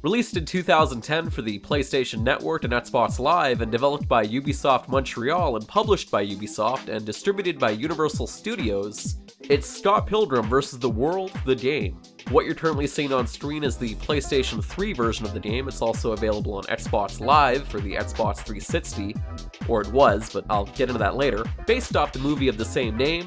Released in 2010 for the PlayStation Network and Xbox Live, and developed by Ubisoft Montreal and published by Ubisoft and distributed by Universal Studios, it's Scott Pilgrim vs. the World, the game. What you're currently seeing on screen is the PlayStation 3 version of the game. It's also available on Xbox Live for the Xbox 360, or it was, but I'll get into that later. Based off the movie of the same name,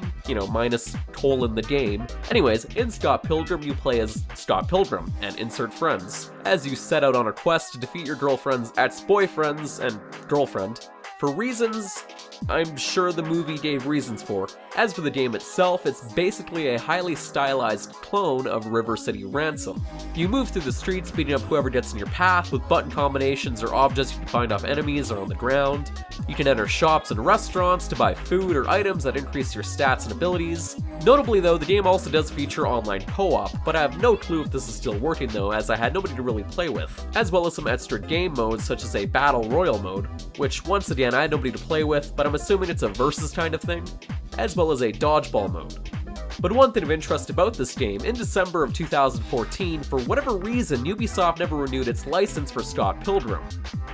minus the game. Anyways, in Scott Pilgrim, you play as Scott Pilgrim, and insert friends, as you set out on a quest to defeat your girlfriend's ex-boyfriends and girlfriend, for reasons I'm sure the movie gave reasons for. As for the game itself, it's basically a highly stylized clone of River City Ransom. You move through the streets, beating up whoever gets in your path with button combinations or objects you can find off enemies or on the ground. You can enter shops and restaurants to buy food or items that increase your stats and abilities. Notably though, the game also does feature online co-op, but I have no clue if this is still working though, as I had nobody to really play with, as well as some extra game modes such as a Battle Royale mode, which once again I had nobody to play with, but I'm assuming it's a versus kind of thing, as well as a dodgeball mode. But one thing of interest about this game, in December of 2014, for whatever reason, Ubisoft never renewed its license for Scott Pilgrim.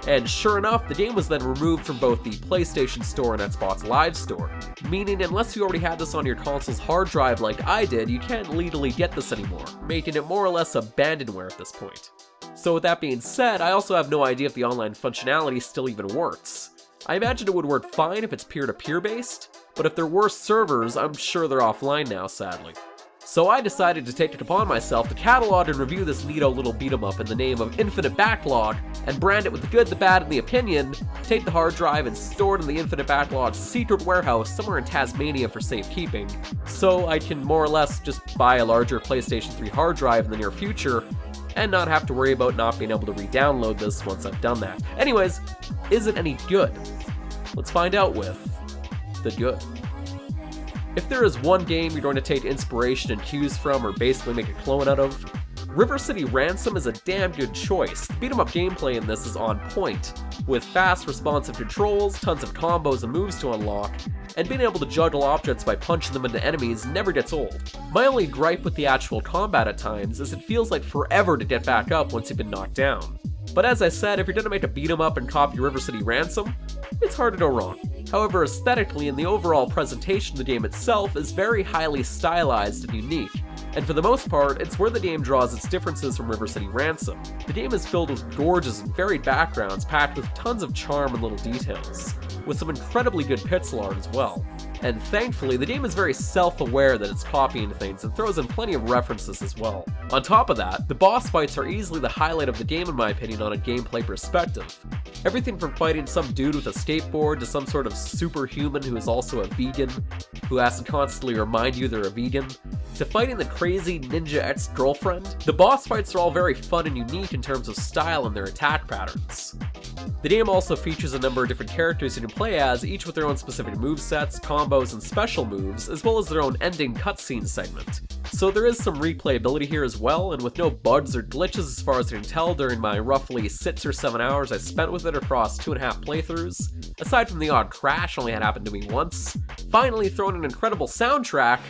And sure enough, the game was then removed from both the PlayStation Store and Xbox Live Store, meaning unless you already had this on your console's hard drive like I did, you can't legally get this anymore, making it more or less abandonware at this point. So with that being said, I also have no idea if the online functionality still even works. I imagine it would work fine if it's peer-to-peer based, but if there were servers, I'm sure they're offline now, sadly. So I decided to take it upon myself to catalog and review this neato little beat-em-up in the name of Infinite Backlog, and brand it with the good, the bad, and the opinion, take the hard drive and store it in the Infinite Backlog's secret warehouse somewhere in Tasmania for safekeeping, so I can more or less just buy a larger PlayStation 3 hard drive in the near future, and not have to worry about not being able to re-download this once I've done that. Anyways, is it any good? Let's find out with the good. If there is one game you're going to take inspiration and cues from, or basically make a clone out of, River City Ransom is a damn good choice. The beat-em-up gameplay in this is on point, with fast, responsive controls, tons of combos and moves to unlock, and being able to juggle objects by punching them into enemies never gets old. My only gripe with the actual combat at times is it feels like forever to get back up once you've been knocked down. But as I said, if you're gonna make a beat-em-up and copy River City Ransom, it's hard to go wrong. However, aesthetically and the overall presentation of the game itself is very highly stylized and unique, and for the most part, it's where the game draws its differences from River City Ransom. The game is filled with gorgeous and varied backgrounds packed with tons of charm and little details, with some incredibly good pixel art as well. And thankfully, the game is very self-aware that it's copying things and throws in plenty of references as well. On top of that, the boss fights are easily the highlight of the game in my opinion on a gameplay perspective. Everything from fighting some dude with a skateboard to some sort of superhuman who is also a vegan, who has to constantly remind you they're a vegan, to fighting the crazy ninja ex-girlfriend, the boss fights are all very fun and unique in terms of style and their attack patterns. The game also features a number of different characters you can play as, each with their own specific movesets, combos, and special moves, as well as their own ending cutscene segment. So there is some replayability here as well, and with no bugs or glitches as far as I can tell during my roughly 6 or 7 hours I spent with it across 2.5 playthroughs, aside from the odd crash only had happened to me once. Finally, throw in an incredible soundtrack.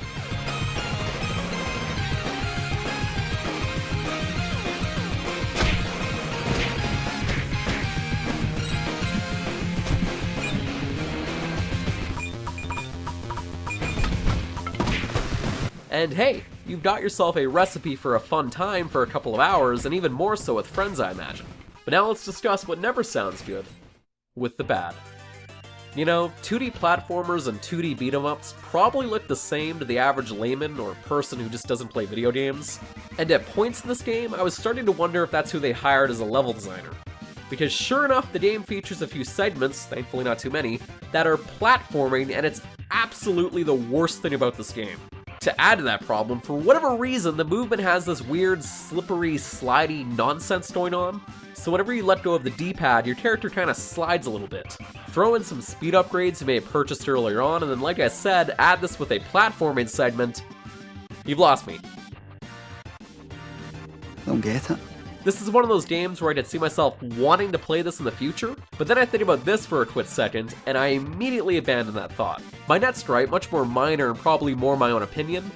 And hey, you've got yourself a recipe for a fun time for a couple of hours, and even more so with friends, I imagine. But now let's discuss what never sounds good, with the bad. 2D platformers and 2D beat-em-ups probably look the same to the average layman or person who just doesn't play video games, and at points in this game, I was starting to wonder if that's who they hired as a level designer. Because sure enough, the game features a few segments, thankfully not too many, that are platforming, and it's absolutely the worst thing about this game. To add to that problem, for whatever reason, the movement has this weird, slippery, slidey nonsense going on, so whenever you let go of the D-pad, your character kinda slides a little bit. Throw in some speed upgrades you may have purchased earlier on, and then like I said, add this with a platforming segment, you've lost me. Don't get it. This is one of those games where I could see myself wanting to play this in the future, but then I think about this for a quick second, and I immediately abandon that thought. My next gripe, much more minor and probably more my own opinion,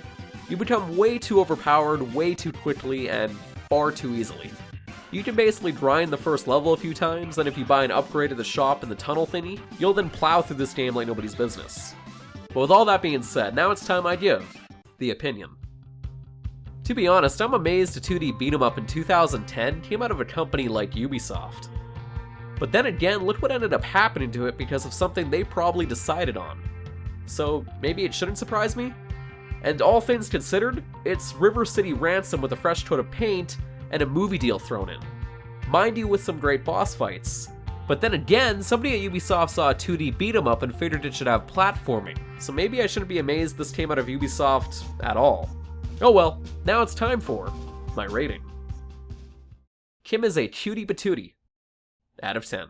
you become way too overpowered way too quickly and far too easily. You can basically grind the first level a few times, then if you buy an upgrade at the shop in the tunnel thingy, you'll then plow through this game like nobody's business. But with all that being said, now it's time I give the opinion. To be honest, I'm amazed a 2D beat-em-up in 2010 came out of a company like Ubisoft. But then again, look what ended up happening to it because of something they probably decided on. So maybe it shouldn't surprise me? And all things considered, it's River City Ransom with a fresh coat of paint and a movie deal thrown in. Mind you, with some great boss fights. But then again, somebody at Ubisoft saw a 2D beat-em-up and figured it should have platforming, so maybe I shouldn't be amazed this came out of Ubisoft at all. Oh well, now it's time for my rating. Kim is a cutie patootie out of 10.